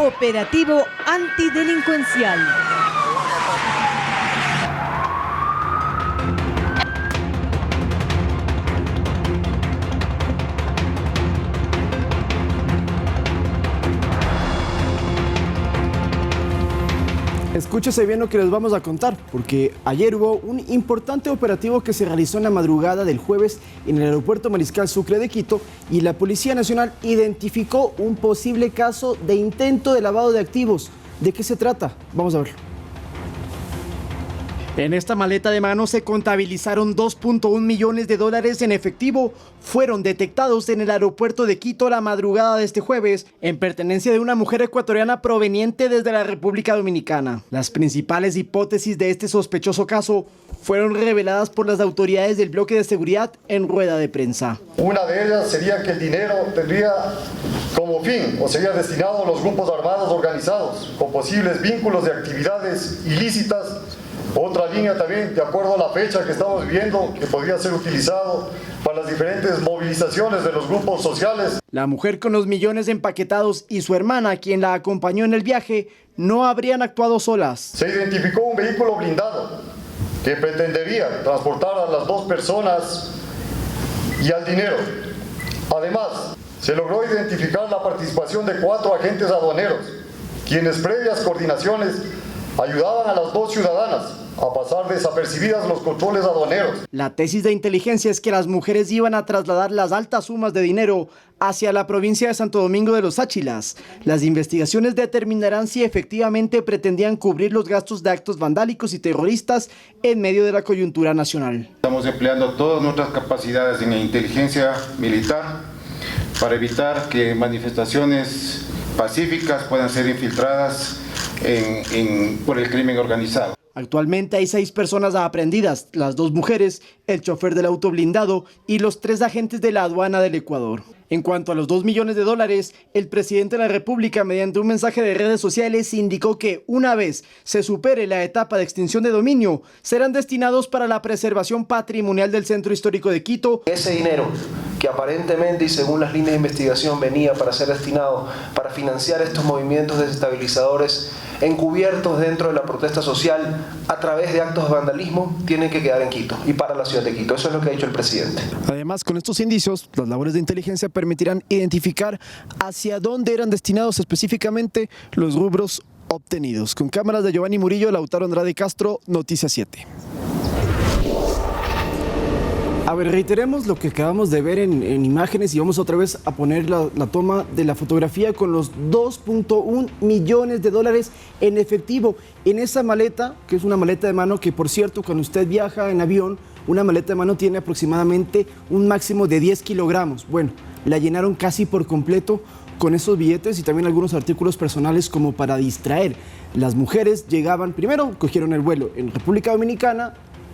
Operativo antidelincuencial. Escúchese bien lo que les vamos a contar, porque ayer hubo un importante operativo que se realizó en la madrugada del jueves en el aeropuerto Mariscal Sucre de Quito y la Policía Nacional identificó un posible caso de intento de lavado de activos. ¿De qué se trata? Vamos a verlo. En esta maleta de mano se contabilizaron 2.1 millones de dólares en efectivo. Fueron detectados en el aeropuerto de Quito la madrugada de este jueves en pertenencia de una mujer ecuatoriana proveniente desde la República Dominicana. Las principales hipótesis de este sospechoso caso fueron reveladas por las autoridades del bloque de seguridad en rueda de prensa. Una de ellas sería que el dinero tendría como fin o sería destinado a los grupos armados organizados con posibles vínculos de actividades ilícitas. Otra línea también, de acuerdo a la fecha que estamos viendo, que podría ser utilizado para las diferentes movilizaciones de los grupos sociales. La mujer con los millones empaquetados y su hermana, quien la acompañó en el viaje, no habrían actuado solas. Se identificó un vehículo blindado que pretendería transportar a las dos personas y al dinero. Además, se logró identificar la participación de 4 agentes aduaneros, quienes previas coordinaciones ayudaban a las dos ciudadanas a pasar desapercibidas los controles aduaneros. La tesis de inteligencia es que las mujeres iban a trasladar las altas sumas de dinero hacia la provincia de Santo Domingo de los Áchilas. Las investigaciones determinarán si efectivamente pretendían cubrir los gastos de actos vandálicos y terroristas en medio de la coyuntura nacional. Estamos empleando todas nuestras capacidades en inteligencia militar para evitar que manifestaciones pacíficas puedan ser infiltradas por el crimen organizado. Actualmente hay 6 personas aprehendidas, las 2 mujeres, el chofer del auto blindado y los 3 agentes de la aduana del Ecuador. En cuanto a los 2 millones de dólares, el presidente de la República, mediante un mensaje de redes sociales, indicó que una vez se supere la etapa de extinción de dominio, serán destinados para la preservación patrimonial del Centro Histórico de Quito. Ese dinero que aparentemente y según las líneas de investigación venía para ser destinado para financiar estos movimientos desestabilizadores encubiertos dentro de la protesta social a través de actos de vandalismo, tienen que quedar en Quito y para la ciudad de Quito. Eso es lo que ha dicho el presidente. Además, con estos indicios, las labores de inteligencia permitirán identificar hacia dónde eran destinados específicamente los rubros obtenidos. Con cámaras de Giovanni Murillo, Lautaro Andrade Castro, Noticias 7. A ver, reiteremos lo que acabamos de ver en imágenes y vamos otra vez a poner la toma de la fotografía con los 2.1 millones de dólares en efectivo en esa maleta, que es una maleta de mano que, por cierto, cuando usted viaja en avión, una maleta de mano tiene aproximadamente un máximo de 10 kilogramos. Bueno, la llenaron casi por completo con esos billetes y también algunos artículos personales como para distraer. Las mujeres llegaban, primero cogieron el vuelo en República Dominicana,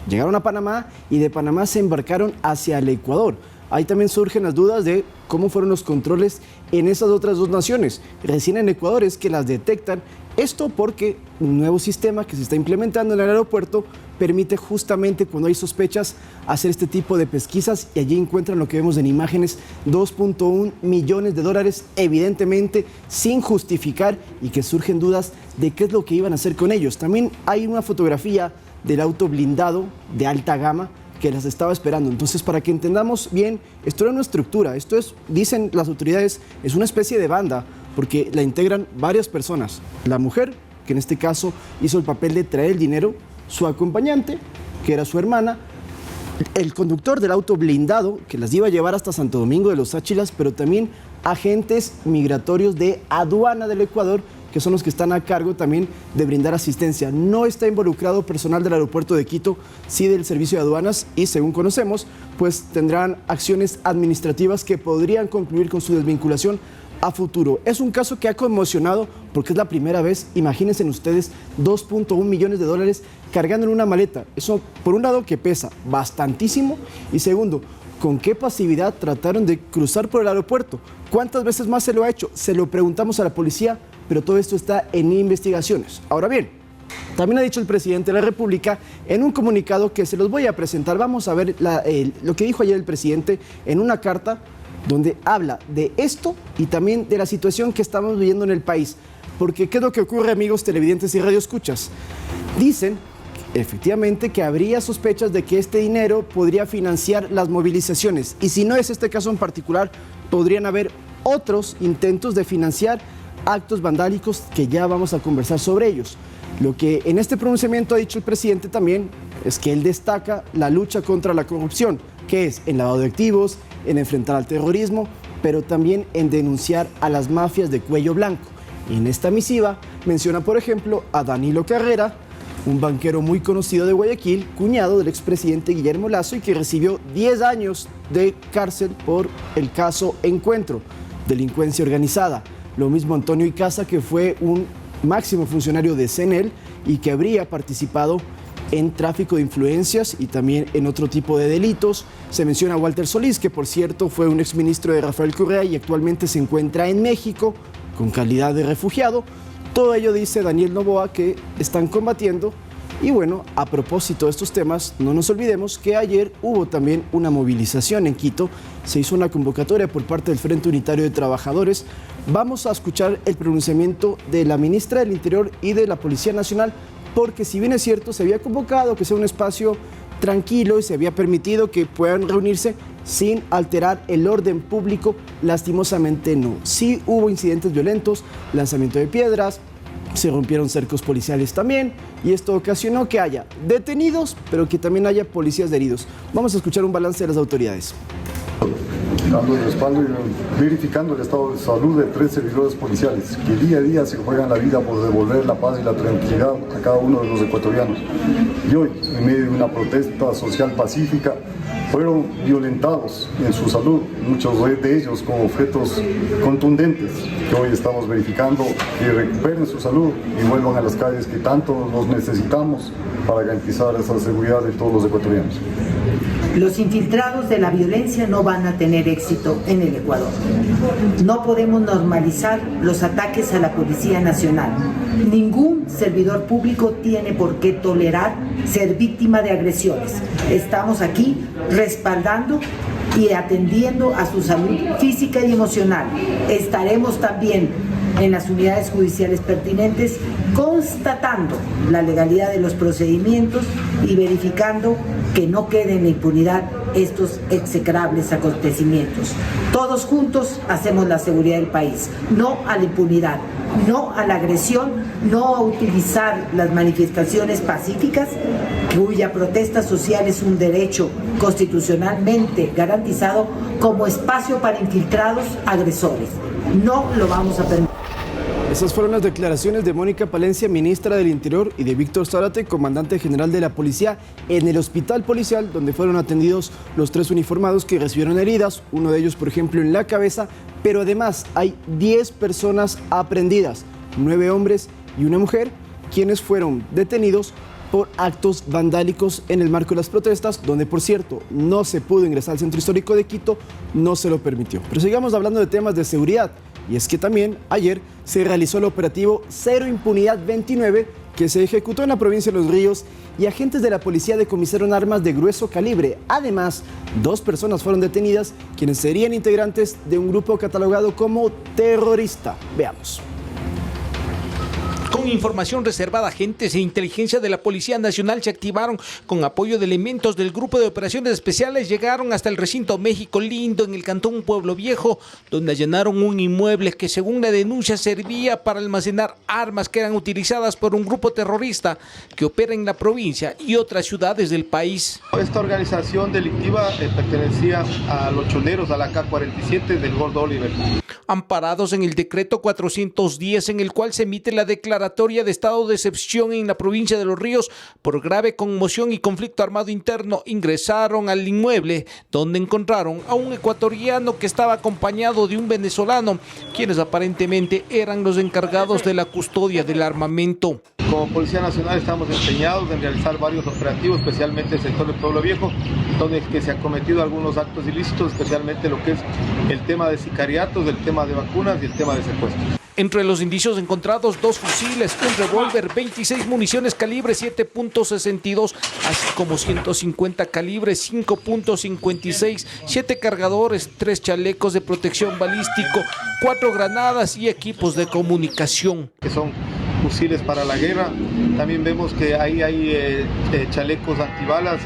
llegaron a Panamá y de Panamá se embarcaron hacia el Ecuador. Ahí también surgen las dudas de cómo fueron los controles en esas otras 2 naciones. Recién en Ecuador es que las detectan. Esto porque un nuevo sistema que se está implementando en el aeropuerto permite justamente cuando hay sospechas hacer este tipo de pesquisas y allí encuentran lo que vemos en imágenes, 2.1 millones de dólares, evidentemente sin justificar y que surgen dudas de qué es lo que iban a hacer con ellos. También hay una fotografía del auto blindado de alta gama que las estaba esperando. Entonces, para que entendamos bien, esto era una estructura, esto es, dicen las autoridades, es una especie de banda, porque la integran varias personas. La mujer, que en este caso hizo el papel de traer el dinero, su acompañante, que era su hermana, el conductor del auto blindado, que las iba a llevar hasta Santo Domingo de los Áchilas, pero también agentes migratorios de aduana del Ecuador, que son los que están a cargo también de brindar asistencia. No está involucrado personal del aeropuerto de Quito, sí del servicio de aduanas y según conocemos, pues tendrán acciones administrativas que podrían concluir con su desvinculación a futuro. Es un caso que ha conmocionado porque es la primera vez, imagínense ustedes, 2.1 millones de dólares cargando en una maleta. Eso, por un lado, que pesa bastantísimo y segundo, ¿con qué pasividad trataron de cruzar por el aeropuerto? ¿Cuántas veces más se lo ha hecho? Se lo preguntamos a la policía, pero todo esto está en investigaciones. Ahora bien, también ha dicho el presidente de la República en un comunicado que se los voy a presentar. Vamos a ver lo que dijo ayer el presidente en una carta donde habla de esto y también de la situación que estamos viviendo en el país. Porque ¿qué es lo que ocurre, amigos televidentes y radioescuchas? Dicen efectivamente que habría sospechas de que este dinero podría financiar las movilizaciones. Y si no es este caso en particular, podrían haber otros intentos de financiar actos vandálicos que ya vamos a conversar sobre ellos. Lo que en este pronunciamiento ha dicho el presidente también es que él destaca la lucha contra la corrupción, que es en lavado de activos, en enfrentar al terrorismo, pero también en denunciar a las mafias de cuello blanco. Y en esta misiva menciona, por ejemplo, a Danilo Carrera, un banquero muy conocido de Guayaquil, cuñado del expresidente Guillermo Lasso y que recibió 10 años de cárcel por el caso Encuentro, delincuencia organizada. Lo mismo Antonio Icaza, que fue un máximo funcionario de CNEL y que habría participado en tráfico de influencias y también en otro tipo de delitos. Se menciona a Walter Solís, que por cierto fue un exministro de Rafael Correa y actualmente se encuentra en México con calidad de refugiado. Todo ello dice Daniel Noboa que están combatiendo. Y bueno, a propósito de estos temas, no nos olvidemos que ayer hubo también una movilización en Quito. Se hizo una convocatoria por parte del Frente Unitario de Trabajadores. Vamos a escuchar el pronunciamiento de la ministra del Interior y de la Policía Nacional, porque si bien es cierto, se había convocado que sea un espacio tranquilo y se había permitido que puedan reunirse sin alterar el orden público, lastimosamente no. Sí hubo incidentes violentos, lanzamiento de piedras, se rompieron cercos policiales también, y esto ocasionó que haya detenidos, pero que también haya policías heridos. Vamos a escuchar un balance de las autoridades. Dando el respaldo y verificando el estado de salud de 3 servidores policiales que día a día se juegan la vida por devolver la paz y la tranquilidad a cada uno de los ecuatorianos. Y hoy, en medio de una protesta social pacífica, fueron violentados en su salud, muchos de ellos con objetos contundentes, que hoy estamos verificando que recuperen su salud y vuelvan a las calles que tanto los necesitamos para garantizar esa seguridad de todos los ecuatorianos. Los infiltrados de la violencia no van a tener éxito en el Ecuador. No podemos normalizar los ataques a la Policía Nacional. Ningún servidor público tiene por qué tolerar ser víctima de agresiones. Estamos aquí respaldando y atendiendo a su salud física y emocional. Estaremos también en las unidades judiciales pertinentes constatando la legalidad de los procedimientos y verificando que no queden en la impunidad estos execrables acontecimientos. Todos juntos hacemos la seguridad del país, no a la impunidad, no a la agresión, no a utilizar las manifestaciones pacíficas, cuya protesta social es un derecho constitucionalmente garantizado, como espacio para infiltrados agresores. No lo vamos a permitir. Esas fueron las declaraciones de Mónica Palencia, ministra del Interior, y de Víctor Zárate, comandante general de la policía, en el hospital policial donde fueron atendidos los 3 uniformados que recibieron heridas, uno de ellos, por ejemplo, en la cabeza, pero además hay 10 personas aprehendidas, 9 hombres y una mujer, quienes fueron detenidos por actos vandálicos en el marco de las protestas, donde, por cierto, no se pudo ingresar al centro histórico de Quito, no se lo permitió. Pero sigamos hablando de temas de seguridad. Y es que también ayer se realizó el operativo Cero Impunidad 29, que se ejecutó en la provincia de Los Ríos, y agentes de la policía decomisaron armas de grueso calibre. Además, 2 personas fueron detenidas, quienes serían integrantes de un grupo catalogado como terrorista. Veamos. Con información reservada, agentes de inteligencia de la Policía Nacional se activaron con apoyo de elementos del Grupo de Operaciones Especiales. Llegaron hasta el recinto México Lindo en el cantón Pueblo Viejo, donde allanaron un inmueble que, según la denuncia, servía para almacenar armas que eran utilizadas por un grupo terrorista que opera en la provincia y otras ciudades del país. Esta organización delictiva pertenecía a los choneros, a la K-47 del Gordo Oliver. Amparados en el decreto 410, en el cual se emite la declaratoria de estado de excepción en la provincia de Los Ríos por grave conmoción y conflicto armado interno, ingresaron al inmueble, donde encontraron a un ecuatoriano que estaba acompañado de un venezolano, quienes aparentemente eran los encargados de la custodia del armamento. Como Policía Nacional estamos empeñados en realizar varios operativos, especialmente en el sector del Pueblo Viejo, donde se han cometido algunos actos ilícitos, especialmente lo que es el tema de sicariatos, el tema de vacunas y el tema de secuestros. Entre los indicios encontrados, 2 fusiles, un revólver, 26 municiones calibre 7.62, así como 150 calibre 5.56, 7 cargadores, 3 chalecos de protección balístico, 4 granadas y equipos de comunicación. Que son fusiles para la guerra. También vemos que ahí hay chalecos antibalas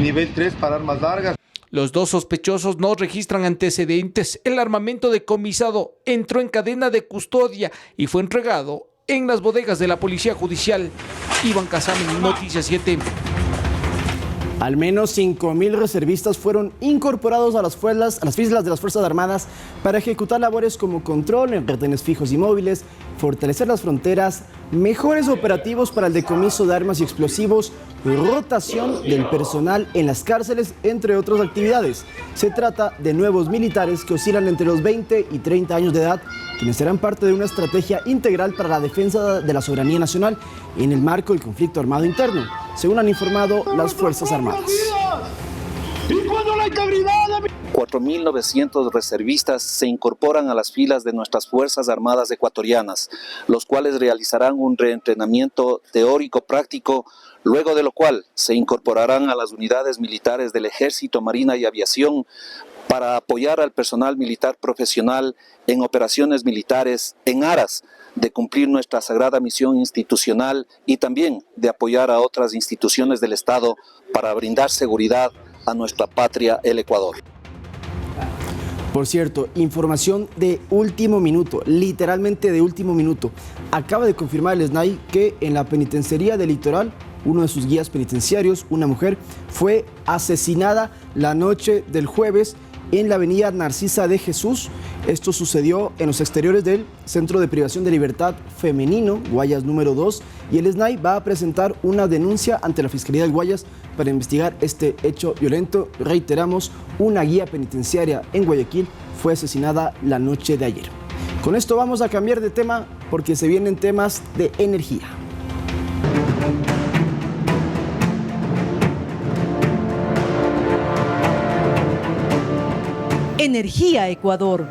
nivel 3 para armas largas. Los 2 sospechosos no registran antecedentes. El armamento decomisado entró en cadena de custodia y fue entregado en las bodegas de la Policía Judicial. Iván Casamen, Noticias 7. Al menos 5,000 reservistas fueron incorporados a las filas de las Fuerzas Armadas para ejecutar labores como control en retenes fijos y móviles, fortalecer las fronteras, mejores operativos para el decomiso de armas y explosivos, rotación del personal en las cárceles, entre otras actividades. Se trata de nuevos militares que oscilan entre los 20 y 30 años de edad, quienes serán parte de una estrategia integral para la defensa de la soberanía nacional en el marco del conflicto armado interno, según han informado las Fuerzas Armadas. 4.900 reservistas se incorporan a las filas de nuestras Fuerzas Armadas ecuatorianas, los cuales realizarán un reentrenamiento teórico práctico, luego de lo cual se incorporarán a las unidades militares del Ejército, Marina y Aviación para apoyar al personal militar profesional en operaciones militares en aras de cumplir nuestra sagrada misión institucional y también de apoyar a otras instituciones del Estado para brindar seguridad a nuestra patria, el Ecuador. Por cierto, información de último minuto, literalmente de último minuto. Acaba de confirmar el SNAI que en la penitenciaría del Litoral, uno de sus guías penitenciarios, una mujer, fue asesinada la noche del jueves en la avenida Narcisa de Jesús. Esto sucedió en los exteriores del Centro de Privación de Libertad Femenino, Guayas número 2, y el SNAI va a presentar una denuncia ante la Fiscalía del Guayas para investigar este hecho violento. Reiteramos, una guía penitenciaria en Guayaquil fue asesinada la noche de ayer. Con esto vamos a cambiar de tema porque se vienen temas de energía. Energía Ecuador.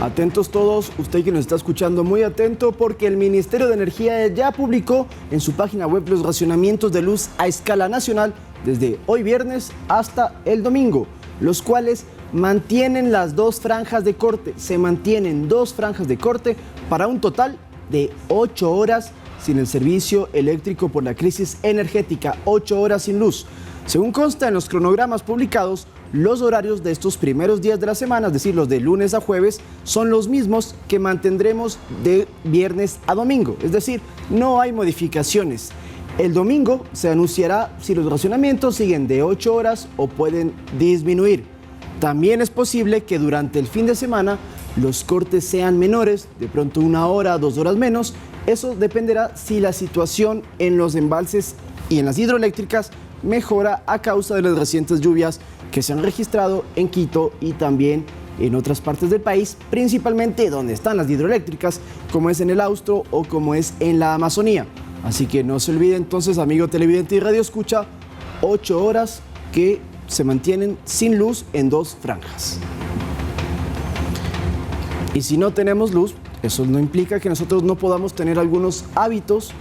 Atentos todos, usted que nos está escuchando, muy atento porque el Ministerio de Energía ya publicó en su página web los racionamientos de luz a escala nacional desde hoy viernes hasta el domingo, los cuales mantienen las 2 franjas de corte. Se mantienen 2 franjas de corte para un total de 8 horas sin el servicio eléctrico por la crisis energética, 8 horas sin luz. Según consta en los cronogramas publicados, los horarios de estos primeros días de la semana, es decir, los de lunes a jueves, son los mismos que mantendremos de viernes a domingo. Es decir, no hay modificaciones. El domingo se anunciará si los racionamientos siguen de 8 horas o pueden disminuir. También es posible que durante el fin de semana los cortes sean menores, de pronto 1 hora, 2 horas menos. Eso dependerá si la situación en los embalses y en las hidroeléctricas mejora a causa de las recientes lluvias que se han registrado en Quito y también en otras partes del país, principalmente donde están las hidroeléctricas, como es en el Austro o como es en la Amazonía. Así que no se olvide entonces, amigo televidente y radio escucha, 8 horas que se mantienen sin luz en 2 franjas. Y si no tenemos luz, eso no implica que nosotros no podamos tener algunos hábitos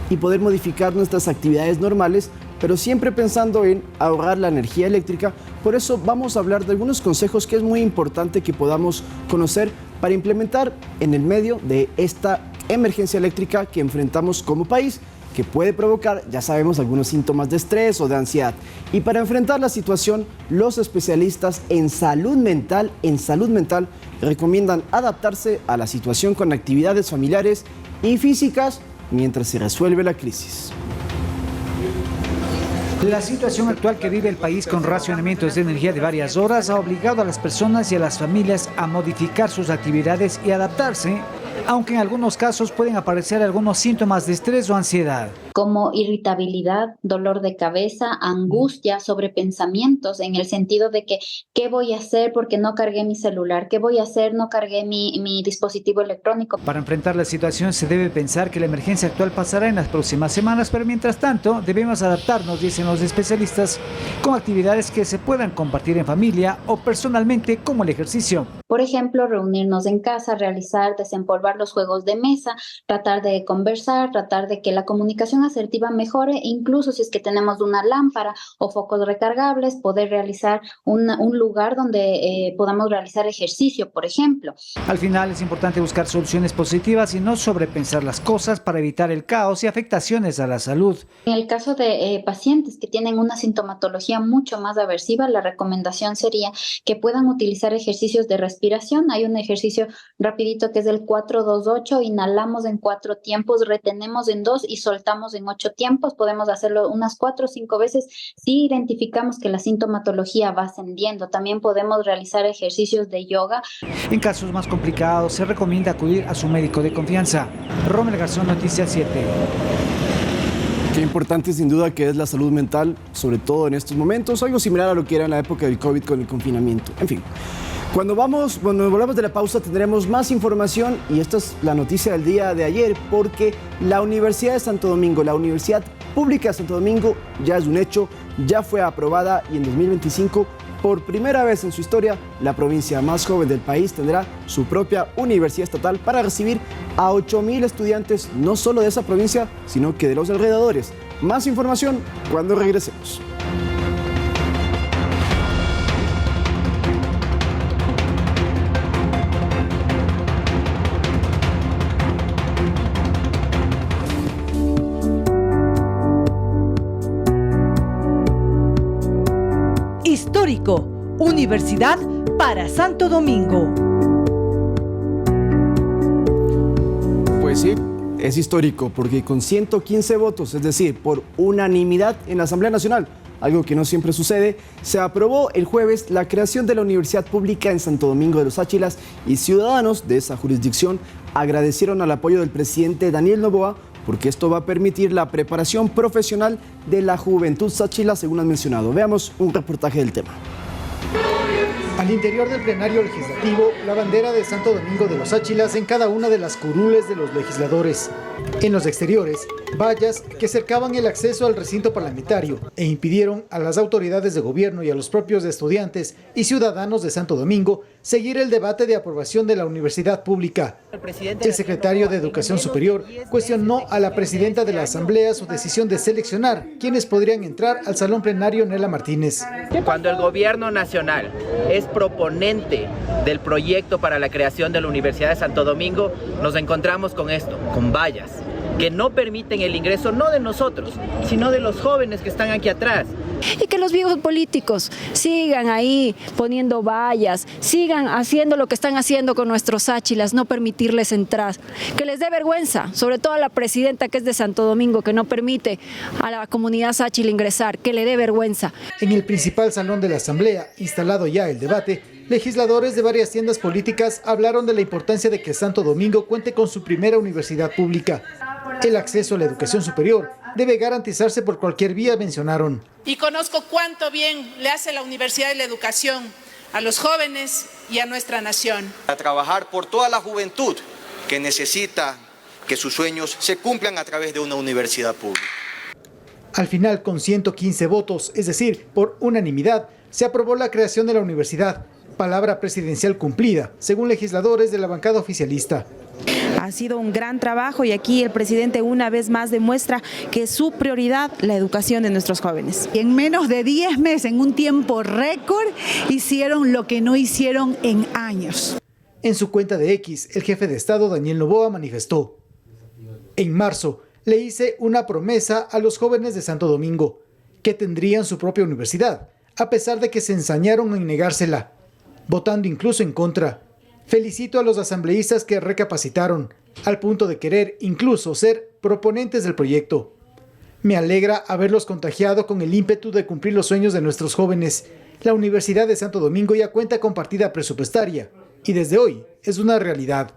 y poder modificar nuestras actividades normales, pero siempre pensando en ahorrar la energía eléctrica. Por eso vamos a hablar de algunos consejos que es muy importante que podamos conocer para implementar en el medio de esta emergencia eléctrica que enfrentamos como país, que puede provocar, ya sabemos, algunos síntomas de estrés o de ansiedad. Y para enfrentar la situación, los especialistas en salud mental recomiendan adaptarse a la situación con actividades familiares y físicas mientras se resuelve la crisis. La situación actual que vive el país con racionamientos de energía de varias horas ha obligado a las personas y a las familias a modificar sus actividades y adaptarse aunque en algunos casos pueden aparecer algunos síntomas de estrés o ansiedad. Como irritabilidad, dolor de cabeza, angustia, sobrepensamientos, en el sentido de que ¿qué voy a hacer porque no cargué mi celular? ¿Qué voy a hacer? No cargué mi dispositivo electrónico. Para enfrentar la situación se debe pensar que la emergencia actual pasará en las próximas semanas, pero mientras tanto debemos adaptarnos, dicen los especialistas, con actividades que se puedan compartir en familia o personalmente, como el ejercicio. Por ejemplo, reunirnos en casa, desempolvar los juegos de mesa, tratar de conversar, tratar de que la comunicación asertiva mejore, e incluso si es que tenemos una lámpara o focos recargables, poder realizar un lugar donde podamos realizar ejercicio, por ejemplo. Al final es importante buscar soluciones positivas y no sobrepensar las cosas para evitar el caos y afectaciones a la salud. En el caso de pacientes que tienen una sintomatología mucho más aversiva, la recomendación sería que puedan utilizar ejercicios de respiración. Hay un ejercicio rapidito que es el 4-2-8, inhalamos en 4 tiempos, retenemos en 2 y soltamos en 8 tiempos. Podemos hacerlo unas 4 o 5 veces si identificamos que la sintomatología va ascendiendo. También podemos realizar ejercicios de yoga. En casos más complicados se recomienda acudir a su médico de confianza. Rommel Garzón, Noticias 7. Qué importante sin duda que es la salud mental, sobre todo en estos momentos, algo similar a lo que era en la época del COVID con el confinamiento. En fin, cuando volvamos de la pausa tendremos más información y esta es la noticia del día de ayer porque la Universidad de Santo Domingo, la Universidad Pública de Santo Domingo ya es un hecho, ya fue aprobada y en 2025 por primera vez en su historia, la provincia más joven del país tendrá su propia universidad estatal para recibir a 8,000 estudiantes, no solo de esa provincia, sino que de los alrededores. Más información cuando regresemos. Histórico, Universidad para Santo Domingo. Pues sí, es histórico porque con 115 votos, es decir, por unanimidad en la Asamblea Nacional, algo que no siempre sucede, se aprobó el jueves la creación de la Universidad Pública en Santo Domingo de los Áchilas y ciudadanos de esa jurisdicción agradecieron al apoyo del presidente Daniel Noboa porque esto va a permitir la preparación profesional de la juventud sáchila, según han mencionado. Veamos un reportaje del tema. Al interior del plenario legislativo, la bandera de Santo Domingo de los Áchilas en cada una de las curules de los legisladores. En los exteriores, vallas que cercaban el acceso al recinto parlamentario e impidieron a las autoridades de gobierno y a los propios estudiantes y ciudadanos de Santo Domingo seguir el debate de aprobación de la universidad pública. El secretario de Educación Superior cuestionó a la presidenta de la Asamblea su decisión de seleccionar quienes podrían entrar al salón plenario Nela Martínez. Cuando el gobierno nacional es proponente del proyecto para la creación de la Universidad de Santo Domingo, nos encontramos con esto, con vallas que no permiten el ingreso no de nosotros, sino de los jóvenes que están aquí atrás. Y que los viejos políticos sigan ahí poniendo vallas, sigan haciendo lo que están haciendo con nuestros áchilas, no permitirles entrar. Que les dé vergüenza, sobre todo a la presidenta que es de Santo Domingo, que no permite a la comunidad sáchila ingresar, que le dé vergüenza. En el principal salón de la Asamblea, instalado ya el debate, legisladores de varias tiendas políticas hablaron de la importancia de que Santo Domingo cuente con su primera universidad pública. El acceso a la educación superior debe garantizarse por cualquier vía, mencionaron. Y conozco cuánto bien le hace la universidad y la educación a los jóvenes y a nuestra nación. A trabajar por toda la juventud que necesita que sus sueños se cumplan a través de una universidad pública. Al final, con 115 votos, es decir, por unanimidad, se aprobó la creación de la universidad. Palabra presidencial cumplida, según legisladores de la bancada oficialista. Ha sido un gran trabajo y aquí el presidente una vez más demuestra que es su prioridad la educación de nuestros jóvenes. Y en menos de 10 meses, en un tiempo récord, hicieron lo que no hicieron en años. En su cuenta de X, el jefe de Estado, Daniel Noboa, manifestó: en marzo le hice una promesa a los jóvenes de Santo Domingo, que tendrían su propia universidad, a pesar de que se ensañaron en negársela, votando incluso en contra. Felicito a los asambleístas que recapacitaron, al punto de querer incluso ser proponentes del proyecto. Me alegra haberlos contagiado con el ímpetu de cumplir los sueños de nuestros jóvenes. La Universidad de Santo Domingo ya cuenta con partida presupuestaria y desde hoy es una realidad.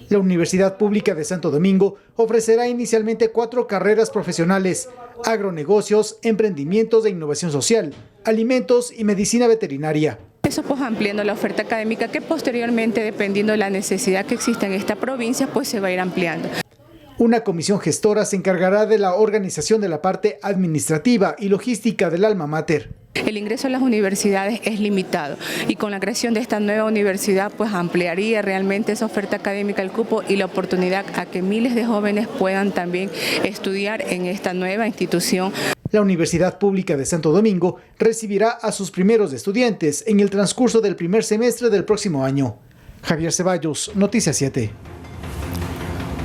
La Universidad Pública de Santo Domingo ofrecerá inicialmente 4 carreras profesionales: agronegocios, emprendimientos de innovación social, alimentos y medicina veterinaria. Eso pues ampliando la oferta académica que posteriormente, dependiendo de la necesidad que exista en esta provincia, pues se va a ir ampliando. Una comisión gestora se encargará de la organización de la parte administrativa y logística del alma mater. El ingreso a las universidades es limitado y con la creación de esta nueva universidad pues ampliaría realmente esa oferta académica, el cupo y la oportunidad a que miles de jóvenes puedan también estudiar en esta nueva institución. La Universidad Pública de Santo Domingo recibirá a sus primeros estudiantes en el transcurso del primer semestre del próximo año. Javier Ceballos, Noticias 7.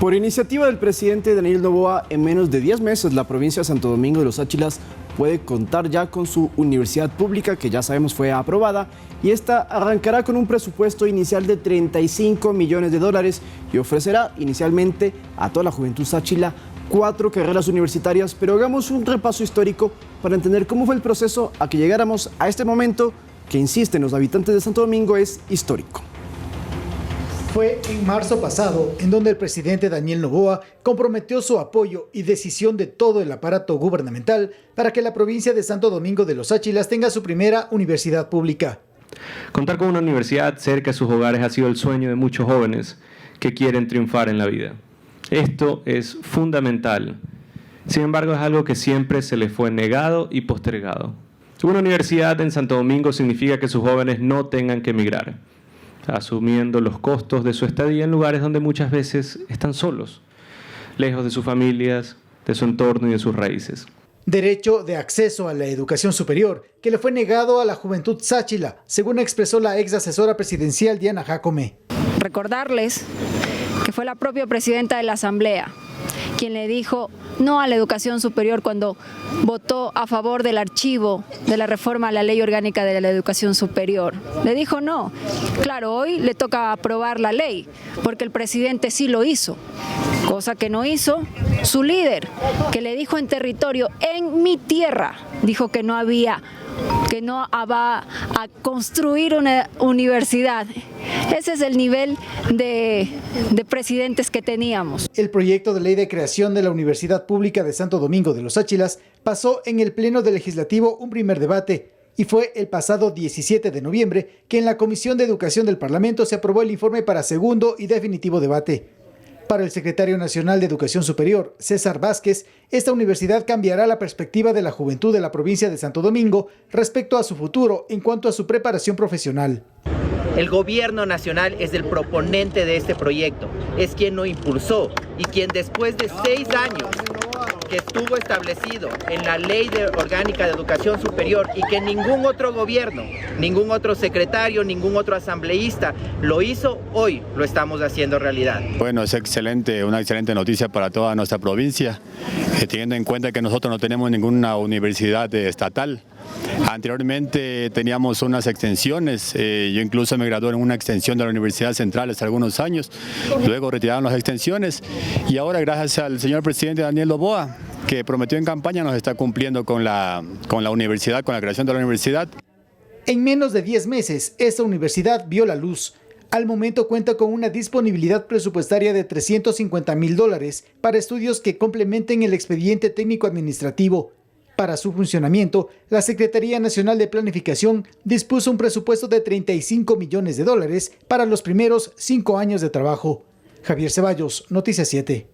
Por iniciativa del presidente Daniel Noboa, en menos de 10 meses la provincia de Santo Domingo de los Áchilas puede contar ya con su universidad pública, que ya sabemos fue aprobada, y esta arrancará con un presupuesto inicial de $35 millones y ofrecerá inicialmente a toda la juventud sáchila 4 carreras universitarias. Pero hagamos un repaso histórico para entender cómo fue el proceso a que llegáramos a este momento que, insisten los habitantes de Santo Domingo, es histórico. Fue en marzo pasado en donde el presidente Daniel Noboa comprometió su apoyo y decisión de todo el aparato gubernamental para que la provincia de Santo Domingo de los Áchilas tenga su primera universidad pública. Contar con una universidad cerca de sus hogares ha sido el sueño de muchos jóvenes que quieren triunfar en la vida. Esto es fundamental. Sin embargo, es algo que siempre se les fue negado y postergado. Una universidad en Santo Domingo significa que sus jóvenes no tengan que emigrar, asumiendo los costos de su estadía en lugares donde muchas veces están solos, lejos de sus familias, de su entorno y de sus raíces. Derecho de acceso a la educación superior que le fue negado a la juventud sáchila, según expresó la ex asesora presidencial Diana Jácome. Recordarles que fue la propia presidenta de la Asamblea quien le dijo no a la educación superior cuando votó a favor del archivo de la reforma a la Ley Orgánica de la Educación Superior. Le dijo no. Claro, hoy le toca aprobar la ley, porque el presidente sí lo hizo, cosa que no hizo su líder, que le dijo en territorio, en mi tierra, dijo que no va a construir una universidad. Ese es el nivel de presidentes que teníamos. El proyecto de ley de creación de la Universidad Pública de Santo Domingo de los Áchilas pasó en el Pleno del Legislativo un primer debate y fue el pasado 17 de noviembre que en la Comisión de Educación del Parlamento se aprobó el informe para segundo y definitivo debate. Para el secretario nacional de Educación Superior, César Vázquez, esta universidad cambiará la perspectiva de la juventud de la provincia de Santo Domingo respecto a su futuro en cuanto a su preparación profesional. El gobierno nacional es el proponente de este proyecto, es quien lo impulsó y quien después de 6 años que estuvo establecido en la Ley Orgánica de Educación Superior y que ningún otro gobierno, ningún otro secretario, ningún otro asambleísta lo hizo, hoy lo estamos haciendo realidad. Bueno, es una excelente noticia para toda nuestra provincia, teniendo en cuenta que nosotros no tenemos ninguna universidad estatal. Anteriormente teníamos unas extensiones, yo incluso me gradué en una extensión de la Universidad Central hace algunos años, luego retiraron las extensiones y ahora gracias al señor presidente Daniel Noboa, que prometió en campaña, nos está cumpliendo con la universidad, con la creación de la universidad. En menos de 10 meses, esta universidad vio la luz. Al momento cuenta con una disponibilidad presupuestaria de $350,000 para estudios que complementen el expediente técnico administrativo. Para su funcionamiento, la Secretaría Nacional de Planificación dispuso un presupuesto de $35 millones para los primeros 5 años de trabajo. Javier Ceballos, Noticias 7.